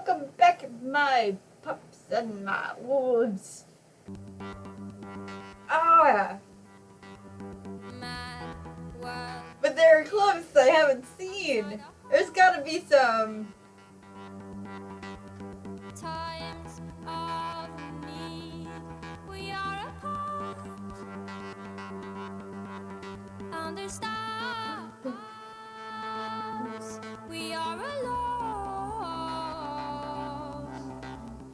welcome back, my pups and my wolves. Ah, but there are clips I haven't seen. There's gotta be some. Times of need, we are apart. Understand us, we are alone.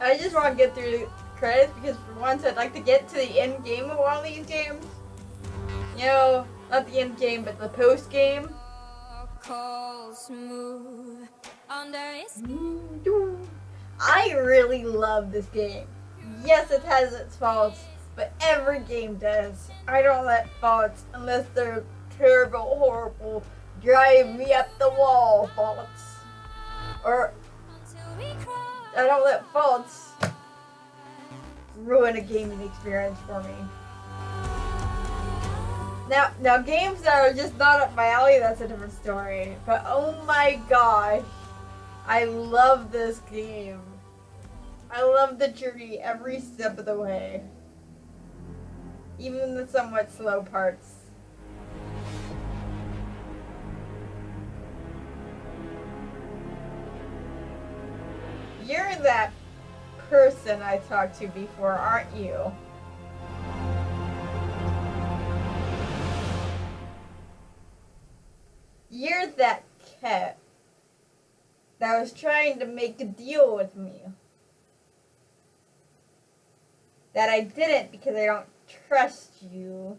I just want to get through the credits because for once I'd like to get to the end game of all these games. You know, not the end game, but the post game. Smooth under his I really love this game. Yes, it has its faults, but every game does. I don't let faults unless they're terrible, horrible, drive me up the wall faults. Or until we cry. I don't let faults ruin a gaming experience for me. Now games that are just not up my alley, that's a different story. But oh my gosh, I love this game. I love the journey every step of the way. Even the somewhat slow parts. You're that person I talked to before, aren't you? You're that cat that was trying to make a deal with me. That I didn't because I don't trust you.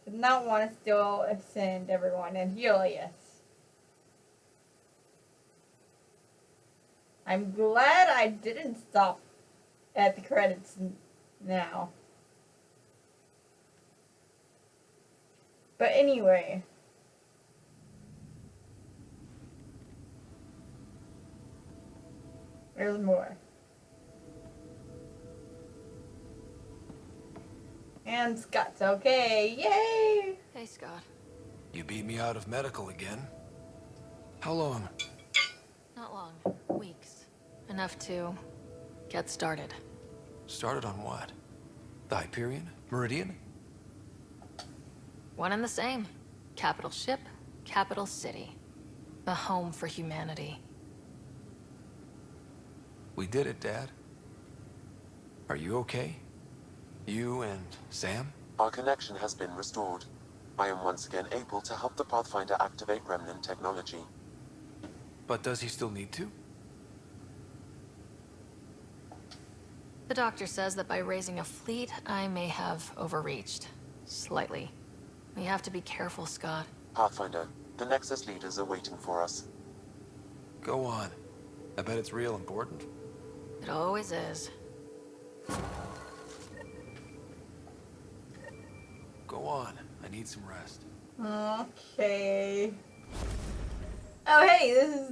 Did not want to still ascend everyone and Helios. I'm glad I didn't stop at the credits now. But anyway. There's more. And Scott's okay. Yay! Hey, Scott. You beat me out of medical again. How long? Not long. Weeks. Enough to get started. Started on what? The Hyperion? Meridian? One and the same. Capital ship, capital city. A home for humanity. We did it, Dad. Are you okay? You and Sam? Our connection has been restored. I am once again able to help the Pathfinder activate remnant technology. But does he still need to? The doctor says that by raising a fleet, I may have overreached. Slightly. We have to be careful, Scott. Pathfinder, the Nexus leaders are waiting for us. Go on. I bet it's real important. It always is. Go on. I need some rest. Okay. Oh hey,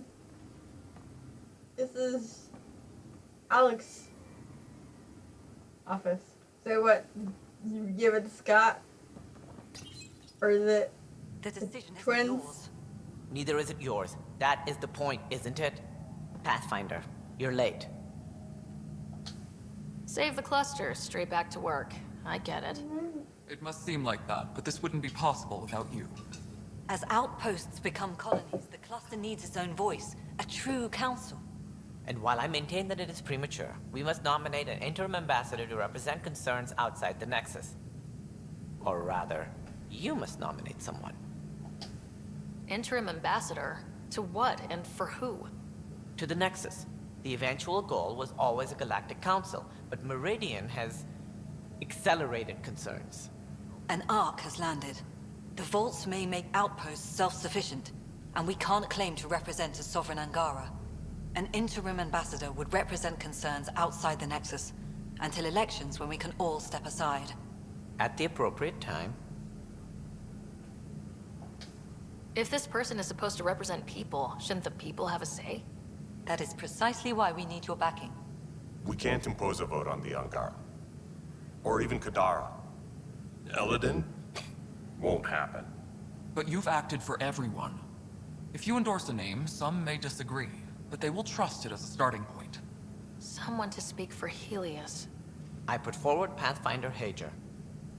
this is Alex's office. So what? You give it to Scott? Or is it The decision is twins? yours. Neither is it yours. That is the point, isn't it? Pathfinder, you're late. Save the cluster, straight back to work. I get it. It must seem like that, but this wouldn't be possible without you. As outposts become colonies, the cluster needs its own voice, a true council. And while I maintain that it is premature, we must nominate an interim ambassador to represent concerns outside the Nexus. Or rather, you must nominate someone. Interim ambassador? To what and for who? To the Nexus. The eventual goal was always a galactic council, but Meridian has accelerated concerns. An ark has landed. The vaults may make outposts self-sufficient, and we can't claim to represent a sovereign Angara. An interim ambassador would represent concerns outside the Nexus, until elections when we can all step aside. At the appropriate time. If this person is supposed to represent people, shouldn't the people have a say? That is precisely why we need your backing. We can't impose a vote on the Angara. Or even Kadara. Eladin? Won't happen. But you've acted for everyone. If you endorse a name, some may disagree. but they will trust it as a starting point. Someone to speak for Helios. I put forward Pathfinder Hager.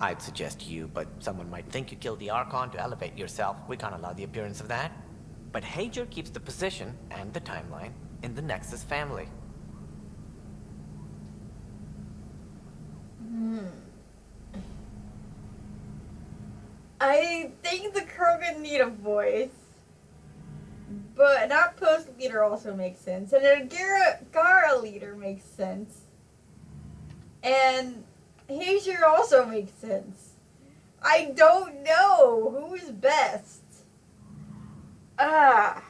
I'd suggest you, but someone might think you killed the Archon to elevate yourself. We can't allow the appearance of that. But Hager keeps the position and the timeline in the Nexus family. I think the Krogan need a voice. But an outpost leader also makes sense. And a Gara leader makes sense. And Hager also makes sense. I don't know who's best. Ah.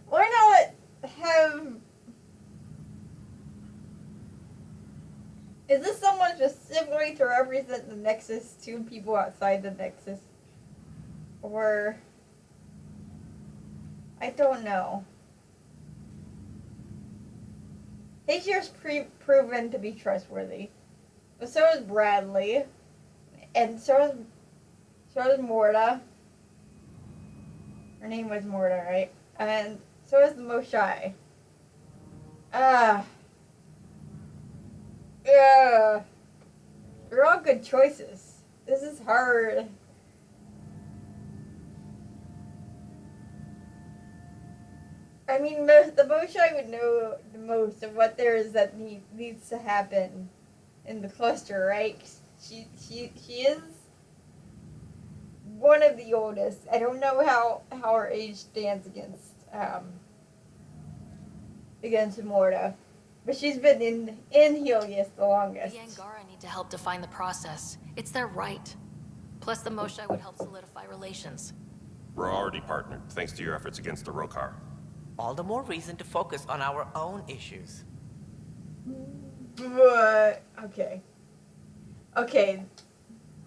Why not have... Is this someone specifically to represent the Nexus to people outside the Nexus? Or... I don't know. Hager's proven to be trustworthy. But so is Bradley. And so is Morta. Her name was Morta, right? And so is the Moshai. Yeah. They're all good choices. This is hard. I mean, the Moshai would know the most of what there is that needs to happen in the cluster, right? She is one of the oldest. I don't know how her age stands against Morta, but she's been in Helios the longest. The Angara need to help define the process. It's their right. Plus, the Moshai would help solidify relations. We're already partnered, thanks to your efforts against the Rokar. All the more reason to focus on our own issues. But okay.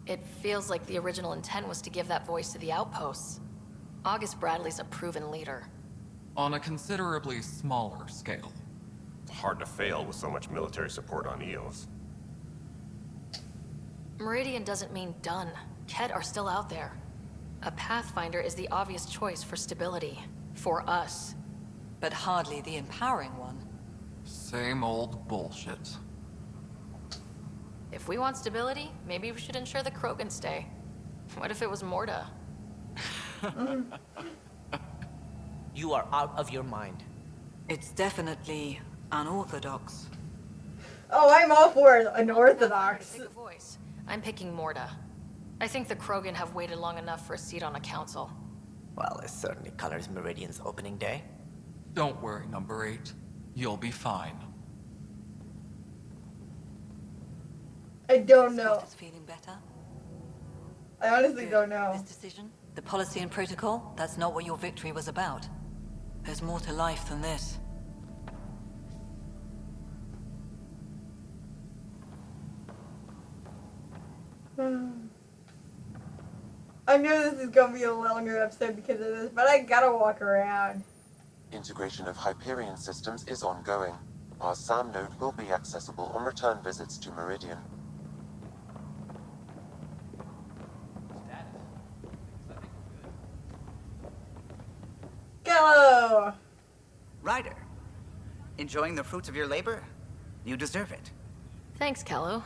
It feels like the original intent was to give that voice to the outposts. August Bradley's a proven leader. On a considerably smaller scale. Hard to fail with so much military support on Eos. Meridian doesn't mean done. Kett are still out there. A Pathfinder is the obvious choice for stability. For us. But hardly the empowering one. Same old bullshit. If we want stability, maybe we should ensure the Krogan stay. What if it was Morta? You are out of your mind. It's definitely unorthodox. Oh, I'm all for unorthodox. Pick a voice. I'm picking Morta. I think the Krogan have waited long enough for a seat on a council. Well, it certainly colors Meridian's opening day. Don't worry, number 8. You'll be fine. I don't know. Scott is feeling better? I honestly Good. don't know. This decision, the policy and protocol, that's not what your victory was about. There's more to life than this. I know this is gonna be a longer episode because of this, but I gotta walk around. Integration of Hyperion systems is ongoing. Our SAM node will be accessible on return visits to Meridian. Go! Ryder, enjoying the fruits of your labor? You deserve it. Thanks, Kello.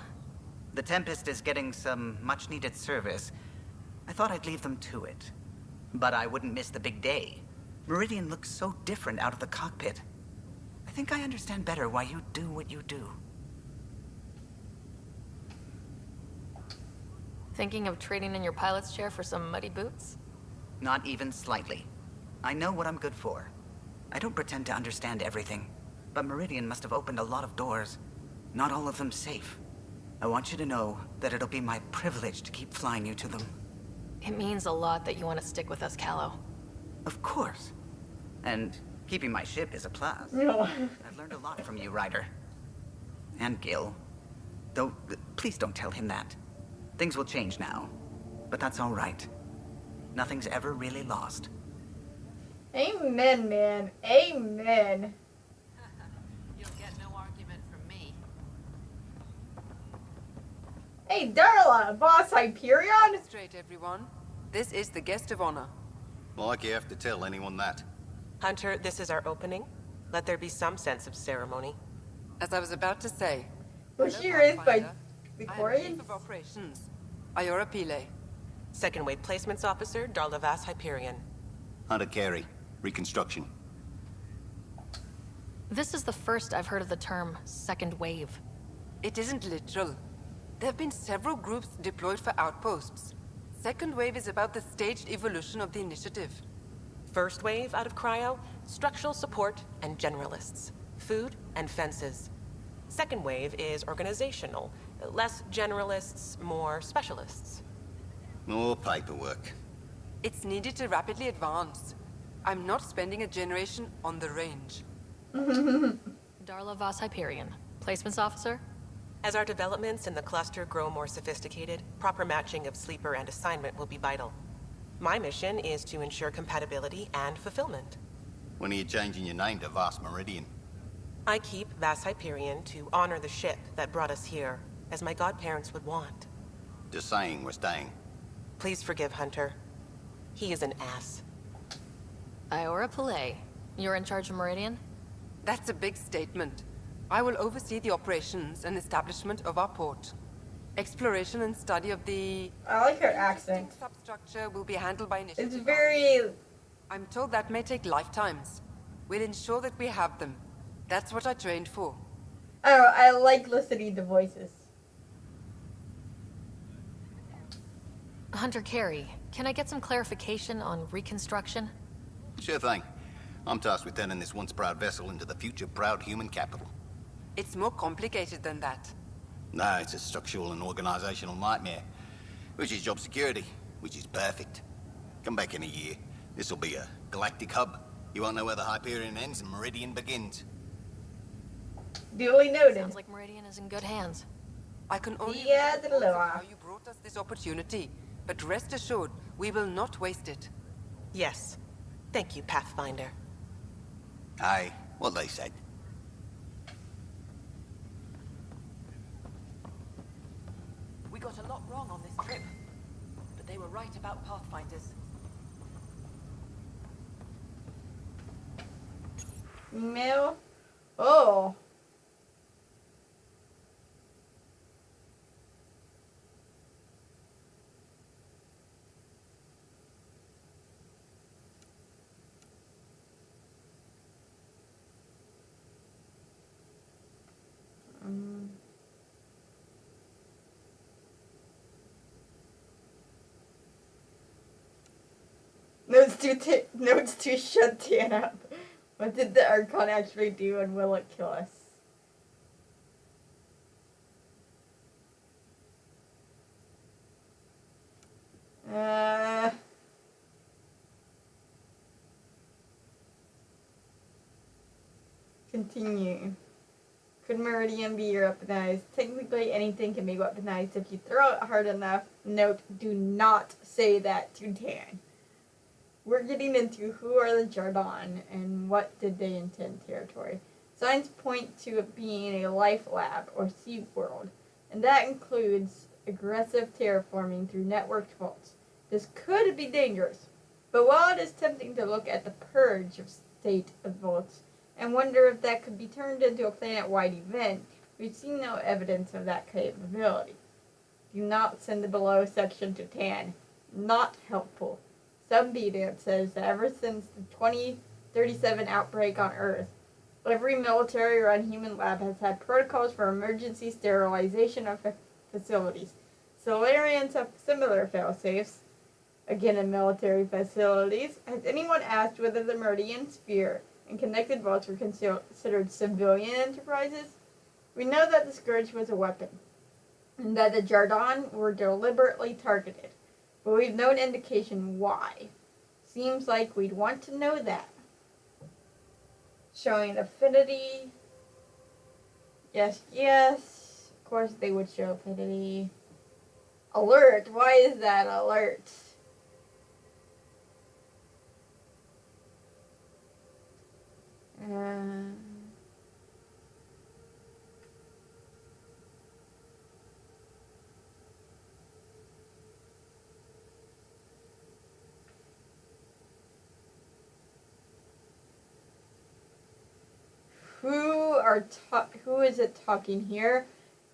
The Tempest is getting some much-needed service. I thought I'd leave them to it. But I wouldn't miss the big day. Meridian looks so different out of the cockpit. I think I understand better why you do what you do. Thinking of trading in your pilot's chair for some muddy boots? Not even slightly. I know what I'm good for. I don't pretend to understand everything, but Meridian must have opened a lot of doors. Not all of them safe. I want you to know that it'll be my privilege to keep flying you to them. It means a lot that you want to stick with us, Callow. Of course. And keeping my ship is a plus. No. I've learned a lot from you, Ryder. And Gil. Though, please don't tell him that. Things will change now. But that's all right. Nothing's ever really lost. Amen, man. Amen. You'll get no argument from me. Hey, Darla, boss Hyperion? Straight, everyone. This is the guest of honor. Like you have to tell anyone that. Hunter, this is our opening. Let there be some sense of ceremony. As I was about to say, Was hello, she raised by Pathfinder. I am Victorians? Chief of Operations, Iora Pile. Second Wave Placements Officer, Darlavas Hyperion. Hunter Carey, Reconstruction. This is the first I've heard of the term second wave. It isn't literal. There have been several groups deployed for outposts. Second wave is about the staged evolution of the initiative. First wave out of cryo, structural support and generalists. Food and fences. Second wave is organizational. Less generalists, more specialists. More paperwork. It's needed to rapidly advance. I'm not spending a generation on the range. Darlavas Hyperion. Placements Officer? As our developments in the cluster grow more sophisticated, proper matching of sleeper and assignment will be vital. My mission is to ensure compatibility and fulfillment. When are you changing your name to Vast Meridian? I keep Vas Hyperion to honor the ship that brought us here, as my godparents would want. Just saying we're staying. Please forgive Hunter. He is an ass. Iora Pillay. You're in charge of Meridian? That's a big statement. I will oversee the operations and establishment of our port. Exploration and study of the... I like her accent. Substructure will be handled by initiative. It's very... I'm told that may take lifetimes. We'll ensure that we have them. That's what I trained for. Oh, I like listening to voices. Hunter Carey, can I get some clarification on reconstruction? Sure thing. I'm tasked with turning this once proud vessel into the future proud human capital. It's more complicated than that. No, it's a structural and organizational nightmare. Which is job security, which is perfect. Come back in a year. This'll be a galactic hub. You won't know where the Hyperion ends and Meridian begins. Duly noted. Sounds like Meridian is in good hands. I can only Yeah, remember the law. how you brought us this opportunity, but rest assured, we will not waste it. Yes. Thank you, Pathfinder. Aye, what they said. We got a lot wrong on this trip, but they were right about Pathfinders. Email? Oh. Notes to shut Dan up. What did the Archon actually do, and will it kill us? Continue. Could Meridian be weaponized? Technically, anything can be weaponized if you throw it hard enough. Note, do not say that to Dan. We're getting into who are the Jardon and what did they intend territory. Signs point to it being a life lab or seed world, and that includes aggressive terraforming through networked vaults. This could be dangerous, but while it is tempting to look at the purge of state of vaults and wonder if that could be turned into a planet-wide event, we've seen no evidence of that capability. Do not send the below section to Tan. Not helpful. Submedia says that ever since the 2037 outbreak on Earth, every military-run human lab has had protocols for emergency sterilization of facilities. Solarians have similar fail-safes, again in military facilities. Has anyone asked whether the Meridian Sphere and connected vaults were considered civilian enterprises? We know that the Scourge was a weapon, and that the Jardon were deliberately targeted, but we've no indication why. Seems like we'd want to know that. Showing affinity. Yes, yes. Of course they would show affinity. Alert. Why is that alert? who is it talking here?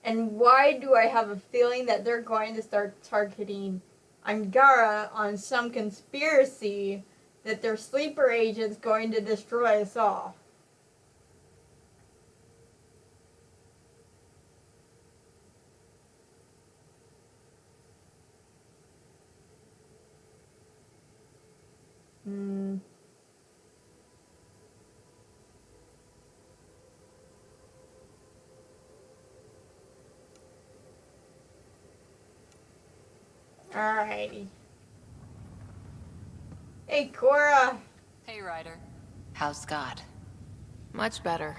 And why do I have a feeling that they're going to start targeting Angara on some conspiracy that their sleeper agent's going to destroy us all? Alrighty. Hey, Cora. Hey, Ryder. How's Scott? Much better.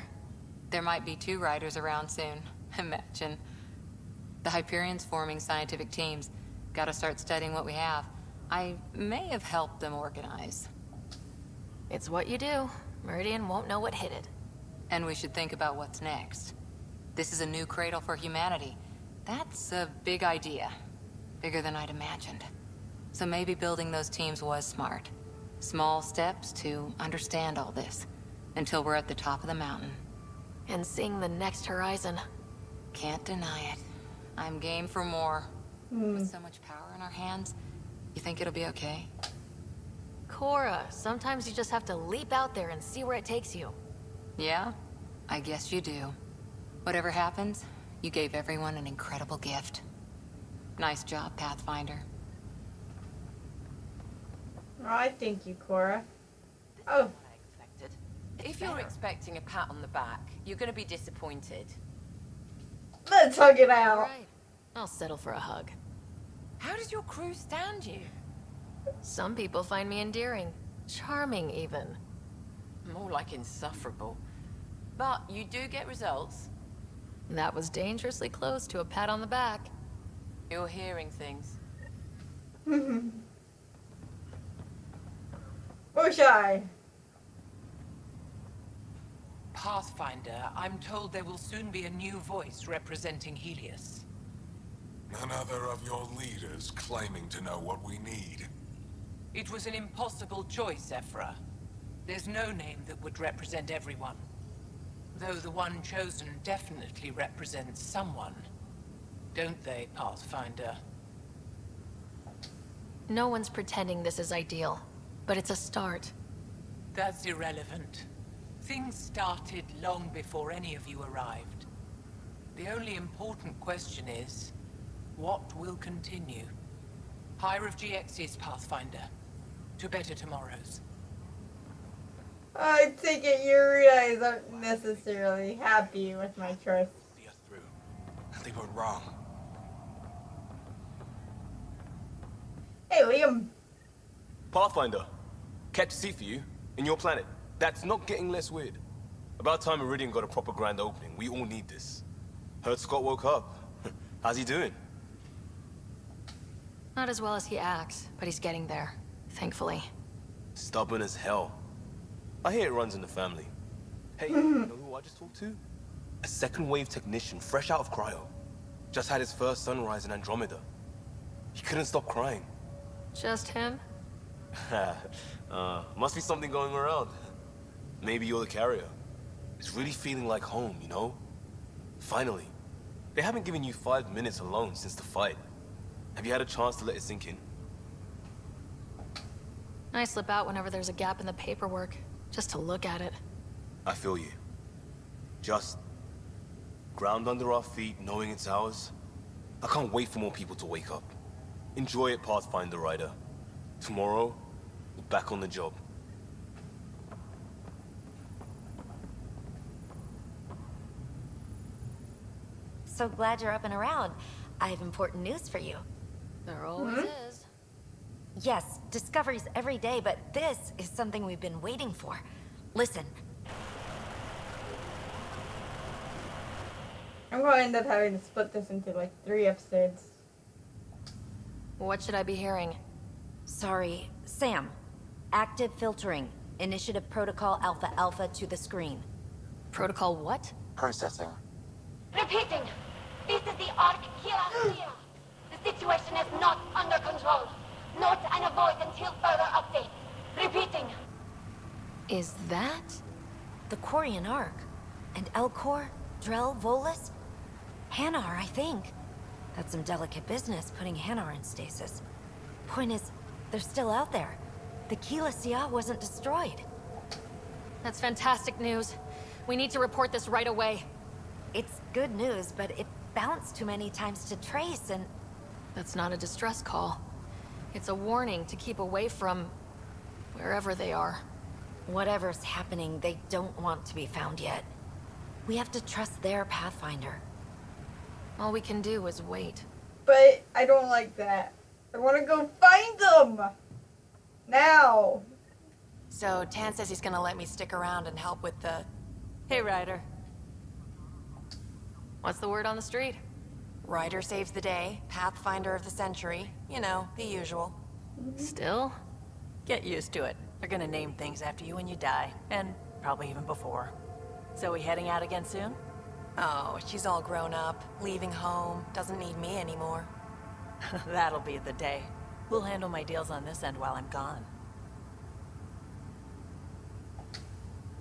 There might be 2 Ryders around soon. Imagine. The Hyperion's forming scientific teams. Gotta start studying what we have. I may have helped them organize. It's what you do. Meridian won't know what hit it. And we should think about what's next. This is a new cradle for humanity. That's a big idea. Bigger than I'd imagined. So maybe building those teams was smart. Small steps to understand all this. Until we're at the top of the mountain. And seeing the next horizon. Can't deny it. I'm game for more. With so much power in our hands, you think it'll be okay? Cora, sometimes you just have to leap out there and see where it takes you. Yeah? I guess you do. Whatever happens, you gave everyone an incredible gift. Nice job, Pathfinder. I thank you, Cora. Oh. If you're expecting a pat on the back, you're going to be disappointed. Let's hug it out. Right. I'll settle for a hug. How does your crew stand you? Some people find me endearing. Charming, even. More like insufferable. But you do get results. That was dangerously close to a pat on the back. You're hearing things. Bush Eye. Pathfinder, I'm told there will soon be a new voice representing Helios. Another of your leaders claiming to know what we need. It was an impossible choice, Ephra. There's no name that would represent everyone. Though the one chosen definitely represents someone. Don't they, Pathfinder? No one's pretending this is ideal, but it's a start. That's irrelevant. Things started long before any of you arrived. The only important question is, what will continue? Higher of GX's, Pathfinder. To better tomorrows. I take it you realize I'm necessarily happy with my choice. They were wrong. Hey, Liam. Pathfinder, catch a seat for you, in your planet. That's not getting less weird. About time Meridian got a proper grand opening. We all need this. Heard Scott woke up. How's he doing? Not as well as he acts, but he's getting there, thankfully. Stubborn as hell. I hear it runs in the family. Hey, you know who I just talked to? A second wave technician, fresh out of cryo. Just had his first sunrise in Andromeda. He couldn't stop crying. Just him? Must be something going around. Maybe you're the carrier. It's really feeling like home, you know? Finally. They haven't given you 5 minutes alone since the fight. Have you had a chance to let it sink in? I slip out whenever there's a gap in the paperwork, just to look at it. I feel you. Just ground under our feet, knowing it's ours. I can't wait for more people to wake up. Enjoy it, Pathfinder Rider. Tomorrow, we're back on the job. So glad you're up and around. I have important news for you. There always is. Yes, discoveries every day, but this is something we've been waiting for. Listen. I'm going to end up having to split this into like 3 episodes. What should I be hearing? Sorry, Sam. Active filtering. Initiative Protocol Alpha Alpha to the screen. Protocol what? Processing. Repeating. This is the Ark Kira. The situation is not under control. Note and avoid until further update. Repeating. Is that? The Quarian Ark. And Elcor? Drell? Volus? Hanar, I think. That's some delicate business, putting Hanar in stasis. Point is, they're still out there. The Keela Sia wasn't destroyed. That's fantastic news. We need to report this right away. It's good news, but it bounced too many times to trace, and... That's not a distress call. It's a warning to keep away from... wherever they are. Whatever's happening, they don't want to be found yet. We have to trust their Pathfinder. All we can do is wait. But I don't like that. I want to go find them! Now! So, Tan says he's gonna let me stick around and help with the... Hey, Ryder. What's the word on the street? Ryder saves the day, Pathfinder of the century. You know, the usual. Still? Get used to it. They're gonna name things after you when you die, and probably even before. So we heading out again soon? Oh, she's all grown up, leaving home, doesn't need me anymore. That'll be the day. We'll handle my deals on this end while I'm gone.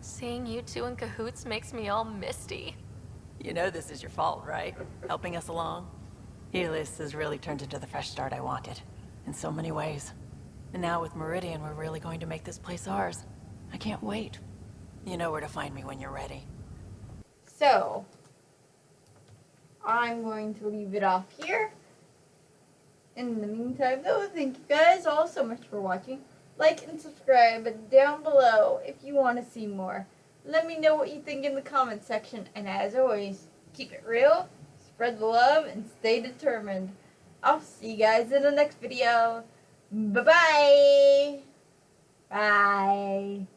Seeing you two in cahoots makes me all misty. You know this is your fault, right? Helping us along? Helios has really turned into the fresh start I wanted. In so many ways. And now with Meridian, we're really going to make this place ours. I can't wait. You know where to find me when you're ready. So, I'm going to leave it off here. In the meantime, though, thank you guys all so much for watching. Like and subscribe down below if you want to see more. Let me know what you think in the comments section. And as always, keep it real, spread the love, and stay determined. I'll see you guys in the next video. Bye-bye. Bye.